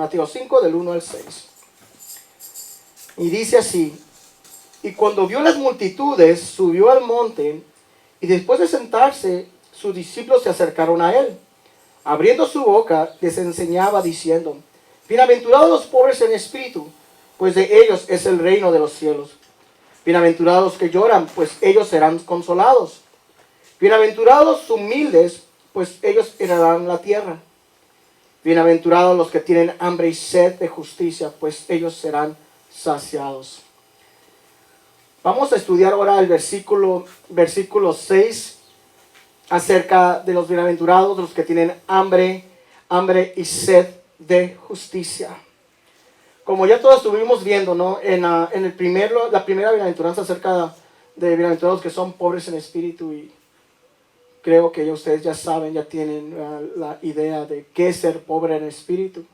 Mateo 5, del 1 al 6. Y dice así: y cuando vio las multitudes, subió al monte, y después de sentarse, sus discípulos se acercaron a él. Abriendo su boca, les enseñaba diciendo: bienaventurados los pobres en espíritu, pues de ellos es el reino de los cielos. Bienaventurados los que lloran, pues ellos serán consolados. Bienaventurados los humildes, pues ellos heredarán la tierra. Bienaventurados los que tienen hambre y sed de justicia, pues ellos serán saciados. Vamos a estudiar ahora el versículo 6 acerca de los bienaventurados, los que tienen hambre y sed de justicia. Como ya todos estuvimos viendo, ¿no? La primera bienaventuranza acerca de bienaventurados que son pobres en espíritu, y creo que ustedes ya saben, ya tienen la idea de qué es ser pobre en espíritu.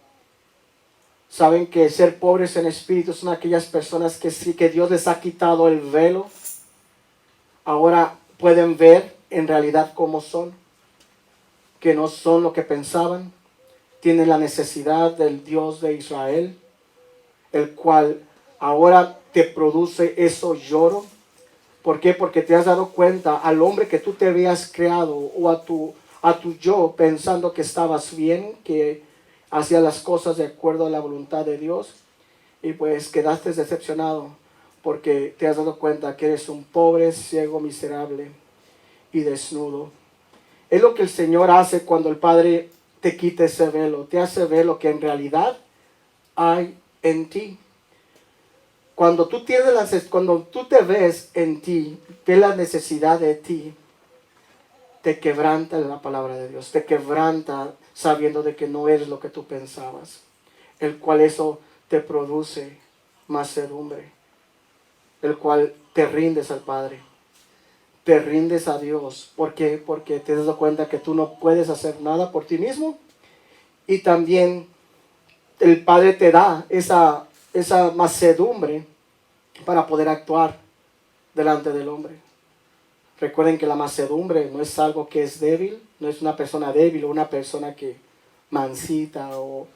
Saben que ser pobres en espíritu son aquellas personas que sí, que Dios les ha quitado el velo. Ahora pueden ver en realidad cómo son, que no son lo que pensaban. Tienen la necesidad del Dios de Israel, el cual ahora te produce eso lloro. ¿Por qué? Porque te has dado cuenta al hombre que tú te habías creado, o a tu yo, pensando que estabas bien, que hacías las cosas de acuerdo a la voluntad de Dios, y pues quedaste decepcionado porque te has dado cuenta que eres un pobre, ciego, miserable y desnudo. Es lo que el Señor hace cuando el Padre te quita ese velo, te hace ver lo que en realidad hay en ti. Cuando tú te ves en ti, ves la necesidad de ti, te quebranta la palabra de Dios, te quebranta sabiendo de que no eres lo que tú pensabas, el cual eso te produce mansedumbre, el cual te rindes al Padre, te rindes a Dios. ¿Por qué? Porque te das cuenta que tú no puedes hacer nada por ti mismo, y también el Padre te da esa mansedumbre para poder actuar delante del hombre. Recuerden que la mansedumbre no es algo que es débil, no es una persona débil o una persona que mansita, o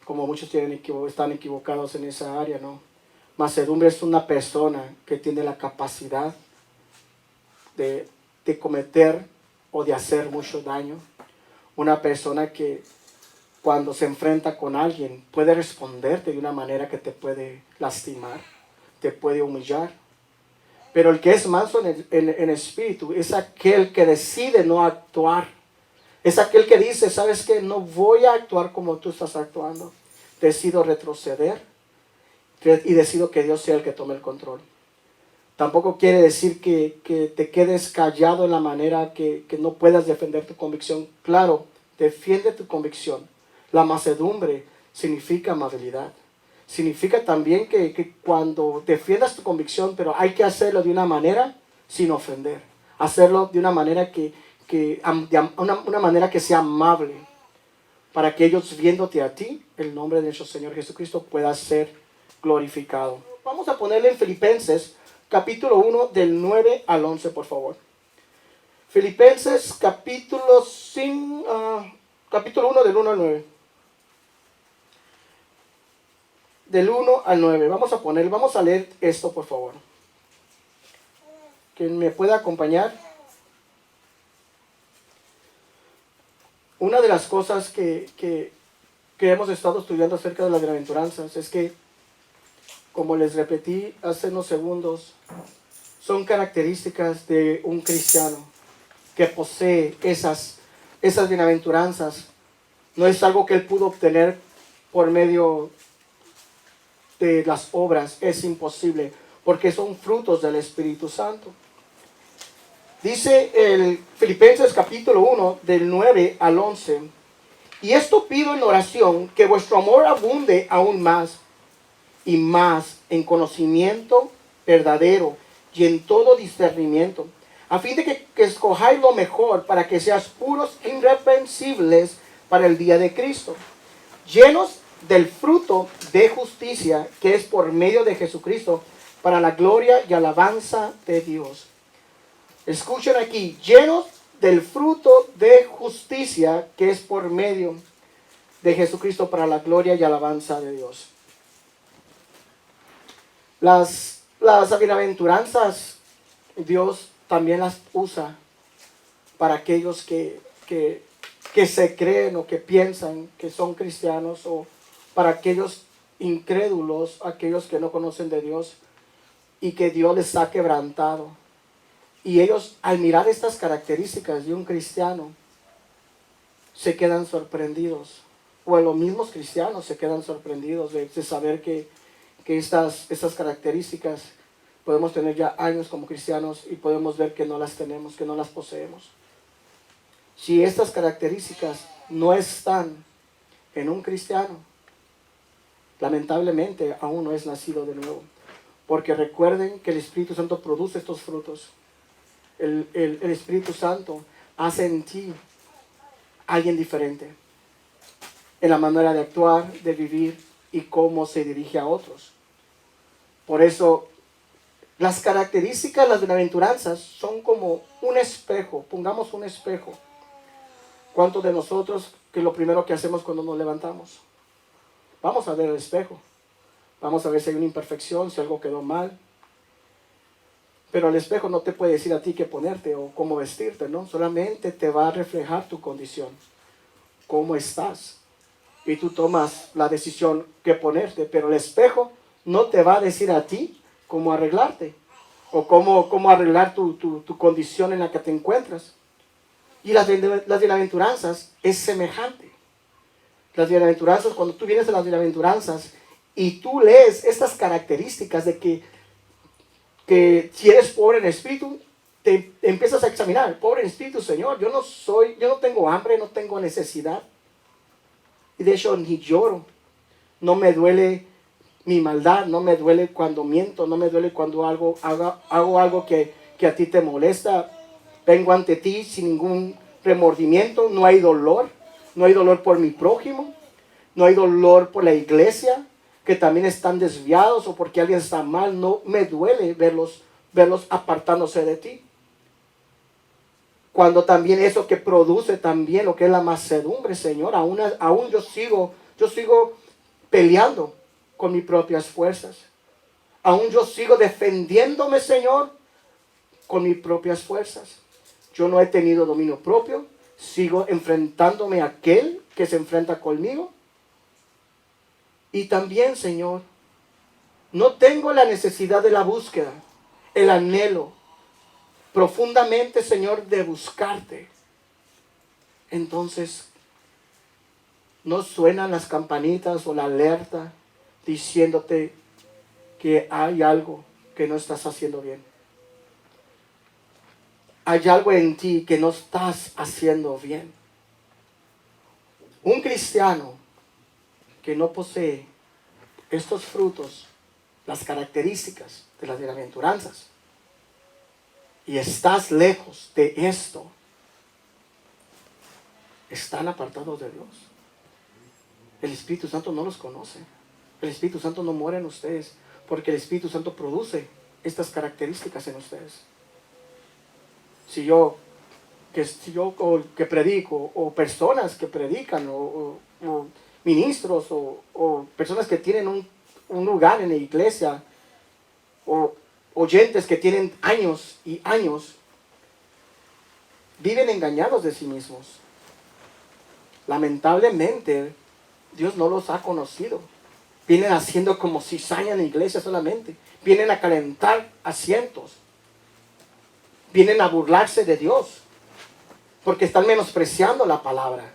como muchos están equivocados en esa área, ¿no? Mansedumbre es una persona que tiene la capacidad de cometer o de hacer mucho daño. Una persona que cuando se enfrenta con alguien puede responderte de una manera que te puede lastimar, te puede humillar. Pero el que es manso en espíritu es aquel que decide no actuar. Es aquel que dice: ¿sabes qué? No voy a actuar como tú estás actuando. Decido retroceder y decido que Dios sea el que tome el control. Tampoco quiere decir que te quedes callado en la manera que no puedas defender tu convicción. Claro, defiende tu convicción. La mansedumbre significa amabilidad. Significa también que cuando defiendas tu convicción, pero hay que hacerlo de una manera sin ofender. Hacerlo de una manera una manera que sea amable, para que ellos, viéndote a ti, el nombre de nuestro Señor Jesucristo pueda ser glorificado. Vamos a ponerle en Filipenses capítulo 1 del 9 al 11, por favor. Filipenses capítulo 1 del 1 al 9. Del 1 al 9. Vamos a leer esto, por favor. ¿Quién me puede acompañar? Una de las cosas que hemos estado estudiando acerca de las bienaventuranzas es que, como les repetí hace unos segundos, son características de un cristiano que posee esas bienaventuranzas. No es algo que él pudo obtener por medio de las obras, es imposible, porque son frutos del Espíritu Santo. Dice el Filipenses capítulo 1 del 9 al 11: y esto pido en oración, que vuestro amor abunde aún más y más en conocimiento verdadero y en todo discernimiento, a fin de que escojáis lo mejor, para que seas puros e irreprensibles para el día de Cristo, llenos del fruto de justicia que es por medio de Jesucristo, para la gloria y alabanza de Dios. Escuchen aquí: llenos del fruto de justicia que es por medio de Jesucristo para la gloria y alabanza de Dios. Las bienaventuranzas, Dios también las usa para aquellos que se creen o que piensan que son cristianos, o para aquellos incrédulos, aquellos que no conocen de Dios y que Dios les ha quebrantado. Y ellos, al mirar estas características de un cristiano, se quedan sorprendidos. O los mismos cristianos se quedan sorprendidos de saber que estas características podemos tener ya años como cristianos y podemos ver que no las tenemos, que no las poseemos. Si estas características no están en un cristiano, lamentablemente aún no es nacido de nuevo. Porque recuerden que el Espíritu Santo produce estos frutos. El Espíritu Santo hace en ti alguien diferente en la manera de actuar, de vivir y cómo se dirige a otros. Por eso, las características, las bienaventuranzas son como un espejo. Pongamos un espejo. ¿Cuántos de nosotros, que es lo primero que hacemos cuando nos levantamos? Vamos a ver el espejo. Vamos a ver si hay una imperfección, si algo quedó mal. Pero el espejo no te puede decir a ti qué ponerte o cómo vestirte, ¿no? Solamente te va a reflejar tu condición, cómo estás. Y tú tomas la decisión qué ponerte, pero el espejo no te va a decir a ti cómo arreglarte o cómo arreglar tu condición en la que te encuentras. Y las bienaventuranzas es semejante. Las bienaventuranzas, cuando tú vienes a las bienaventuranzas y tú lees estas características de que si eres pobre en espíritu, te empiezas a examinar. Pobre en espíritu, Señor, yo no tengo hambre, no tengo necesidad. Y de hecho ni lloro. No me duele mi maldad, no me duele cuando miento, no me duele cuando hago algo que a ti te molesta. Vengo ante ti sin ningún remordimiento, no hay dolor por mi prójimo, no hay dolor por la iglesia, que también están desviados o porque alguien está mal. No me duele verlos apartándose de ti. Cuando también eso que produce también lo que es la mansedumbre, Señor, aún yo sigo peleando con mis propias fuerzas. Aún yo sigo defendiéndome, Señor, con mis propias fuerzas. Yo no he tenido dominio propio, sigo enfrentándome a aquel que se enfrenta conmigo. Y también, Señor, no tengo la necesidad de la búsqueda, el anhelo profundamente, Señor, de buscarte. Entonces, no suenan las campanitas o la alerta diciéndote que hay algo que no estás haciendo bien. Hay algo en ti que no estás haciendo bien. Un cristiano que no posee estos frutos, las características de las bienaventuranzas, y estás lejos de esto, están apartados de Dios. El Espíritu Santo no los conoce. El Espíritu Santo no mora en ustedes, porque el Espíritu Santo produce estas características en ustedes. Si yo que predico, o personas que predican, o ministros, o personas que tienen un lugar en la iglesia, o oyentes que tienen años y años, viven engañados de sí mismos. Lamentablemente, Dios no los ha conocido. Vienen haciendo como cizaña en la iglesia solamente. Vienen a calentar asientos. Vienen a burlarse de Dios. Porque están menospreciando la palabra.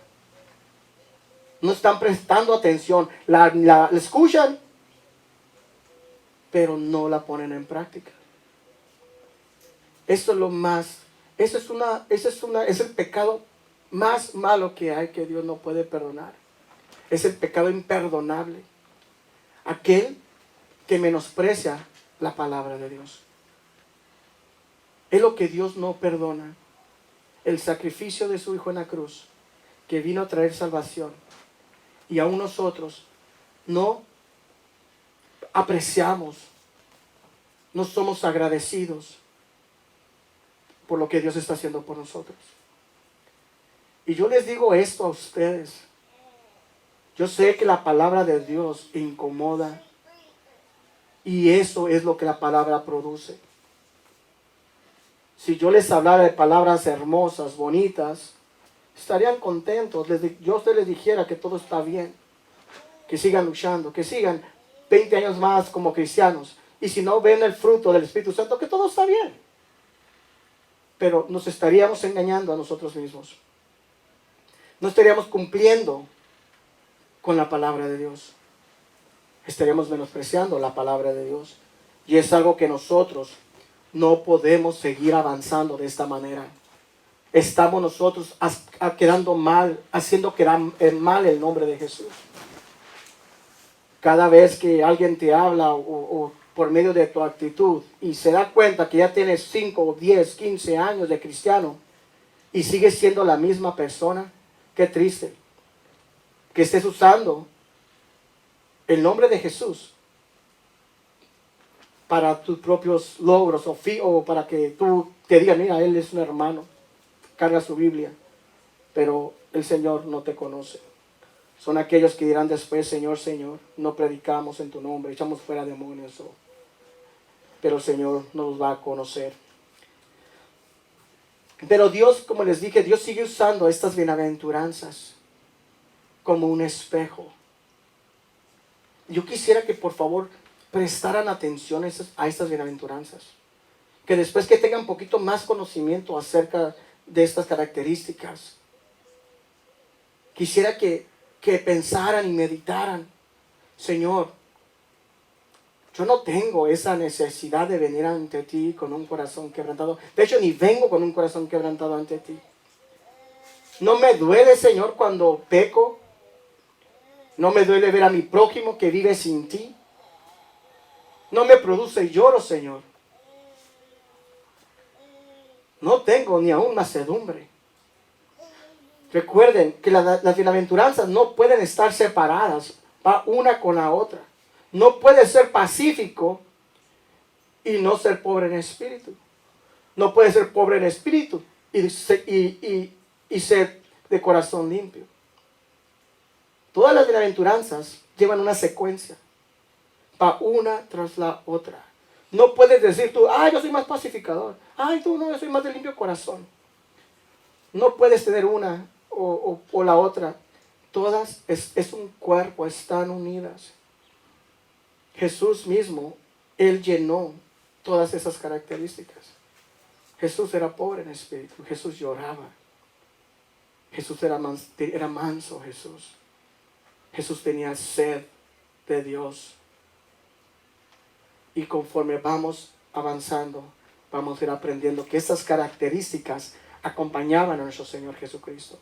No están prestando atención. La escuchan, pero no la ponen en práctica. Esto es lo más, es el pecado más malo que hay, que Dios no puede perdonar. Es el pecado imperdonable. Aquel que menosprecia la palabra de Dios. Es lo que Dios no perdona. El sacrificio de su Hijo en la cruz, que vino a traer salvación. Y aún nosotros no apreciamos, no somos agradecidos por lo que Dios está haciendo por nosotros. Y yo les digo esto a ustedes. Yo sé que la palabra de Dios incomoda y eso es lo que la palabra produce. Si yo les hablara de palabras hermosas, bonitas, estarían contentos. Yo a ustedes les dijera que todo está bien, que sigan luchando, que sigan 20 años más como cristianos. Y si no ven el fruto del Espíritu Santo, que todo está bien. Pero nos estaríamos engañando a nosotros mismos. No estaríamos cumpliendo con la palabra de Dios. Estaríamos menospreciando la palabra de Dios. Y es algo que nosotros no podemos seguir avanzando de esta manera. Estamos nosotros quedando mal, haciendo quedar mal el nombre de Jesús. Cada vez que alguien te habla o por medio de tu actitud y se da cuenta que ya tienes 5, 10, 15 años de cristiano y sigues siendo la misma persona, qué triste que estés usando el nombre de Jesús para tus propios logros o para que tú te digas, mira, él es un hermano, carga su Biblia, pero el Señor no te conoce. Son aquellos que dirán después, Señor, Señor, no predicamos en tu nombre, echamos fuera demonios, pero el Señor no nos va a conocer. Pero Dios, como les dije, Dios sigue usando estas bienaventuranzas como un espejo. Yo quisiera que por favor prestaran atención a estas bienaventuranzas. Que después que tengan un poquito más conocimiento acerca de estas características, quisiera que pensaran y meditaran, Señor, yo no tengo esa necesidad de venir ante ti con un corazón quebrantado. De hecho, ni vengo con un corazón quebrantado ante ti. No me duele, Señor, cuando peco. No me duele ver a mi prójimo que vive sin ti. No me produce lloro, Señor. No tengo ni aún macedumbre. Recuerden que las bienaventuranzas no pueden estar separadas, va una con la otra. No puede ser pacífico y no ser pobre en espíritu. No puede ser pobre en espíritu y ser de corazón limpio. Todas las bienaventuranzas llevan una secuencia, va una tras la otra. No puedes decir tú, yo soy más pacificador. Tú no, yo soy más de limpio corazón. No puedes tener una o la otra. Todas es un cuerpo, están unidas. Jesús mismo, Él llenó todas esas características. Jesús era pobre en espíritu, Jesús lloraba. Jesús era manso, Jesús. Jesús tenía sed de Dios. Y conforme vamos avanzando, vamos a ir aprendiendo que estas características acompañaban a nuestro Señor Jesucristo.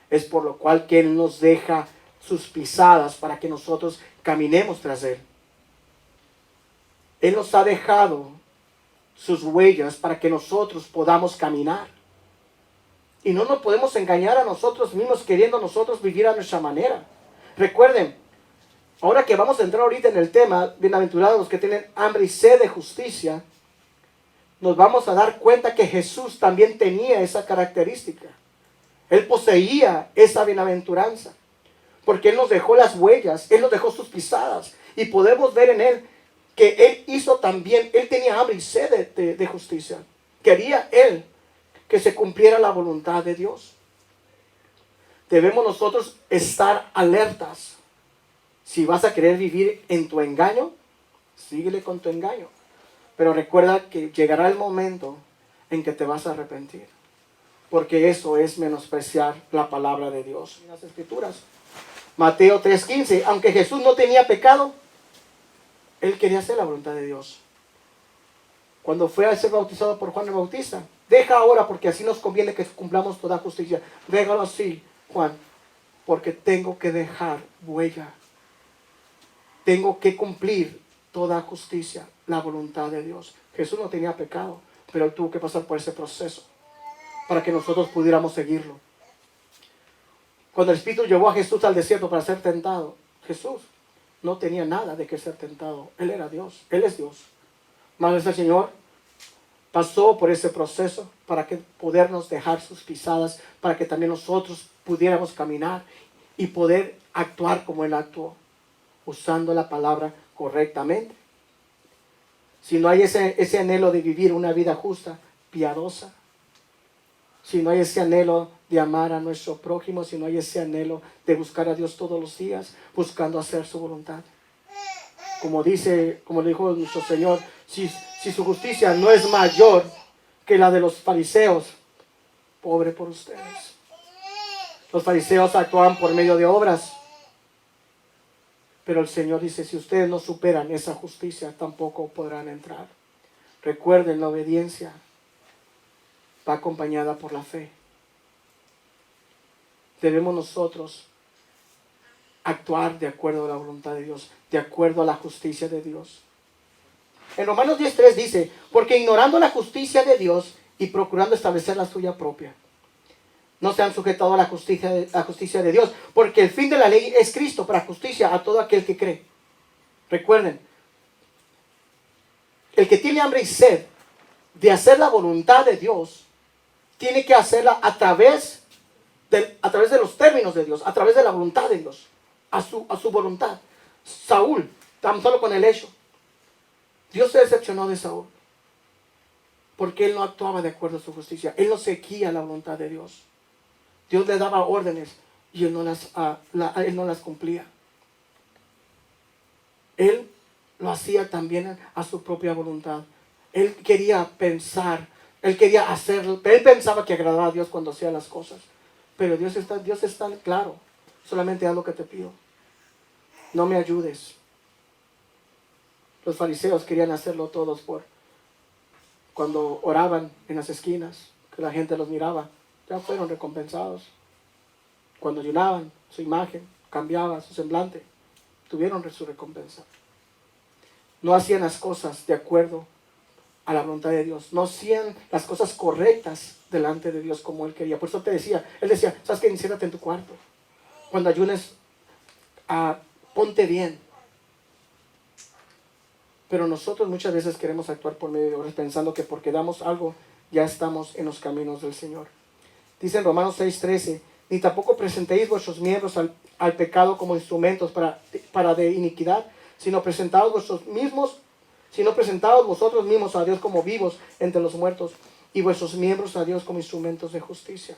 Es por lo cual que Él nos deja sus pisadas para que nosotros caminemos tras Él. Él nos ha dejado sus huellas para que nosotros podamos caminar. Y no nos podemos engañar a nosotros mismos queriendo nosotros vivir a nuestra manera. Recuerden, ahora que vamos a entrar ahorita en el tema, bienaventurados los que tienen hambre y sed de justicia, nos vamos a dar cuenta que Jesús también tenía esa característica. Él poseía esa bienaventuranza, porque Él nos dejó las huellas, Él nos dejó sus pisadas, y podemos ver en Él que Él hizo también, Él tenía hambre y sed de justicia. Quería Él que se cumpliera la voluntad de Dios. Debemos nosotros estar alertas. Si vas a querer vivir en tu engaño, síguele con tu engaño. Pero recuerda que llegará el momento en que te vas a arrepentir. Porque eso es menospreciar la palabra de Dios. En las Escrituras, Mateo 3:15, aunque Jesús no tenía pecado, Él quería hacer la voluntad de Dios. Cuando fue a ser bautizado por Juan el Bautista, deja ahora porque así nos conviene que cumplamos toda justicia. Déjalo así, Juan, porque tengo que dejar huella. Tengo que cumplir toda justicia, la voluntad de Dios. Jesús no tenía pecado, pero Él tuvo que pasar por ese proceso para que nosotros pudiéramos seguirlo. Cuando el Espíritu llevó a Jesús al desierto para ser tentado, Jesús no tenía nada de que ser tentado. Él era Dios, Él es Dios. Mas el Señor pasó por ese proceso para que podernos dejar sus pisadas, para que también nosotros pudiéramos caminar y poder actuar como Él actuó, usando la palabra correctamente. Si no hay ese anhelo de vivir una vida justa, piadosa, si no hay ese anhelo de amar a nuestro prójimo, si no hay ese anhelo de buscar a Dios todos los días, buscando hacer su voluntad. Como dijo nuestro Señor, si su justicia no es mayor que la de los fariseos, pobre por ustedes. Los fariseos actuaban por medio de obras, pero el Señor dice, si ustedes no superan esa justicia, tampoco podrán entrar. Recuerden, la obediencia va acompañada por la fe. Debemos nosotros actuar de acuerdo a la voluntad de Dios, de acuerdo a la justicia de Dios. En Romanos 10:3 dice, porque ignorando la justicia de Dios y procurando establecer la suya propia, no se han sujetado a la justicia de Dios, porque el fin de la ley es Cristo para justicia a todo aquel que cree. Recuerden, el que tiene hambre y sed de hacer la voluntad de Dios, tiene que hacerla a través de los términos de Dios, a través de la voluntad de Dios, a su voluntad. Saúl, tan solo con el hecho, Dios se decepcionó de Saúl, porque él no actuaba de acuerdo a su justicia, él no seguía la voluntad de Dios. Dios le daba órdenes y él no las cumplía. Él lo hacía también a su propia voluntad. Él quería pensar, él quería hacerlo, él pensaba que agradaba a Dios cuando hacía las cosas. Pero Dios es tan claro, solamente haz lo que te pido. No me ayudes. Los fariseos querían hacerlo todos cuando oraban en las esquinas, que la gente los miraba, ya fueron recompensados. Cuando ayunaban, su imagen cambiaba, su semblante, tuvieron su recompensa. No hacían las cosas de acuerdo a la voluntad de Dios. No hacían las cosas correctas delante de Dios como Él quería. Por eso él decía, ¿sabes qué? Enciérrate en tu cuarto. Cuando ayunes, ponte bien. Pero nosotros muchas veces queremos actuar por medio de obras pensando que porque damos algo ya estamos en los caminos del Señor. Dice en Romanos 6:13, ni tampoco presentéis vuestros miembros al pecado como instrumentos para de iniquidad, sino presentaos vosotros mismos a Dios como vivos entre los muertos y vuestros miembros a Dios como instrumentos de justicia,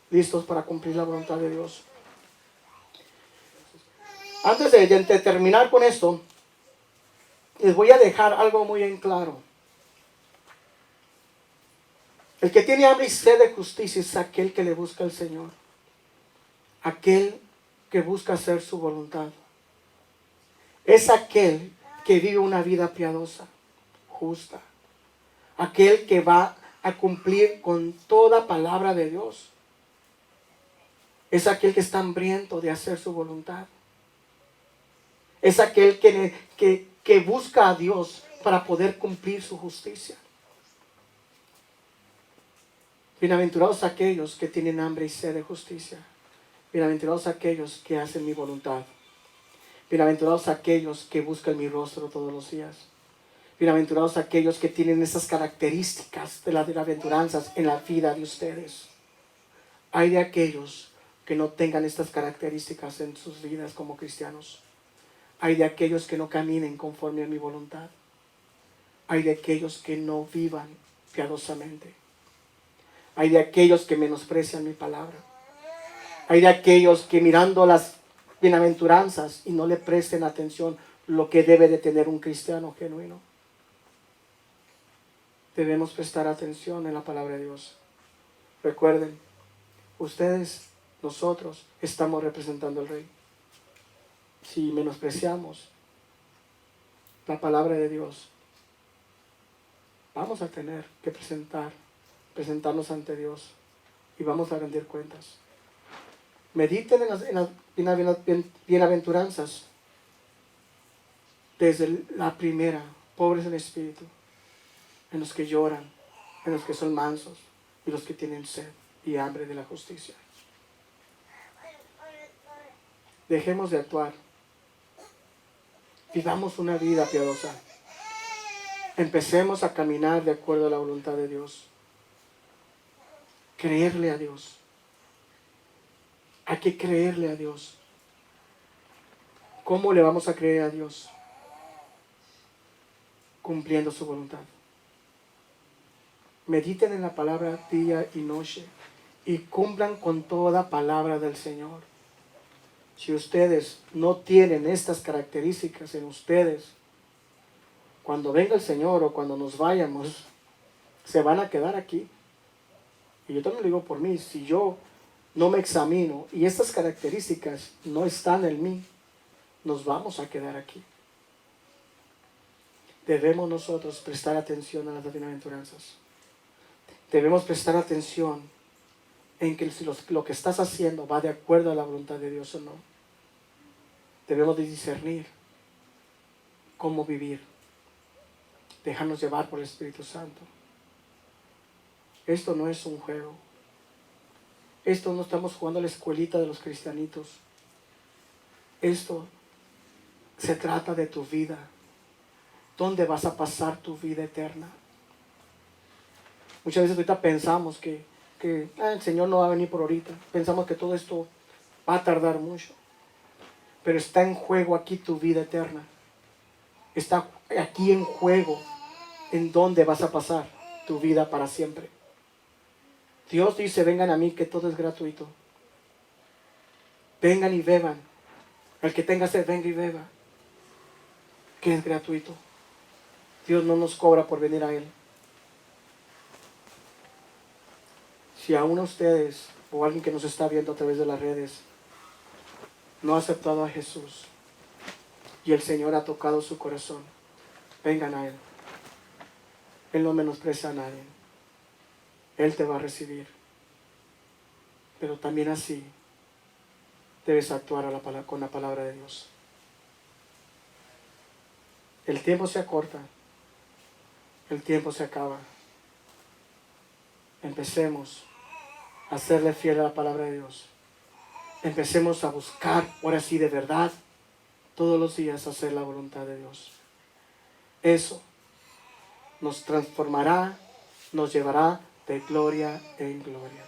listos para cumplir la voluntad de Dios. Antes de terminar con esto, les voy a dejar algo muy en claro. El que tiene hambre y sed de justicia es aquel que le busca al Señor. Aquel que busca hacer su voluntad. Es aquel que vive una vida piadosa, justa. Aquel que va a cumplir con toda palabra de Dios. Es aquel que está hambriento de hacer su voluntad. Es aquel que busca a Dios para poder cumplir su justicia. Bienaventurados aquellos que tienen hambre y sed de justicia. Bienaventurados aquellos que hacen mi voluntad. Bienaventurados aquellos que buscan mi rostro todos los días. Bienaventurados aquellos que tienen esas características de las bienaventuranzas en la vida de ustedes. Hay de aquellos que no tengan estas características en sus vidas como cristianos. Hay de aquellos que no caminen conforme a mi voluntad. Hay de aquellos que no vivan piadosamente. Hay de aquellos que menosprecian mi palabra. Hay de aquellos que mirando las bienaventuranzas y no le presten atención lo que debe de tener un cristiano genuino. Debemos prestar atención en la palabra de Dios. Recuerden, ustedes, nosotros, estamos representando al Rey. Si menospreciamos la palabra de Dios, vamos a tener que presentarnos ante Dios y vamos a rendir cuentas. Mediten en las bienaventuranzas desde la primera, pobres en espíritu, en los que lloran, en los que son mansos y los que tienen sed y hambre de la justicia. Dejemos de actuar. Vivamos una vida piadosa. Empecemos a caminar de acuerdo a la voluntad de Dios. Creerle a Dios. Hay que creerle a Dios. ¿Cómo le vamos a creer a Dios? Cumpliendo su voluntad. Mediten en la palabra día y noche y cumplan con toda palabra del Señor. Si ustedes no tienen estas características en ustedes, cuando venga el Señor o cuando nos vayamos, se van a quedar aquí. Y yo también lo digo por mí, si yo no me examino y estas características no están en mí, nos vamos a quedar aquí. Debemos nosotros prestar atención a las bienaventuranzas. Debemos prestar atención en que si lo que estás haciendo va de acuerdo a la voluntad de Dios o no. Debemos de discernir cómo vivir, dejarnos llevar por el Espíritu Santo. Esto no es un juego. Esto no estamos jugando a la escuelita de los cristianitos. Esto se trata de tu vida. ¿Dónde vas a pasar tu vida eterna? Muchas veces ahorita pensamos que el Señor no va a venir por ahorita. Pensamos que todo esto va a tardar mucho. Pero está en juego aquí tu vida eterna. Está aquí en juego en dónde vas a pasar tu vida para siempre. Dios dice, vengan a mí que todo es gratuito. Vengan y beban. El que tenga sed, venga y beba. Que es gratuito. Dios no nos cobra por venir a Él. Si aún ustedes o alguien que nos está viendo a través de las redes no ha aceptado a Jesús y el Señor ha tocado su corazón, vengan a Él. Él no menosprecia a nadie. Él te va a recibir. Pero también así debes actuar con la palabra de Dios. El tiempo se acorta. El tiempo se acaba. Empecemos a serle fiel a la palabra de Dios. Empecemos a buscar, ahora sí de verdad, todos los días hacer la voluntad de Dios. Eso nos transformará, nos llevará de gloria en gloria.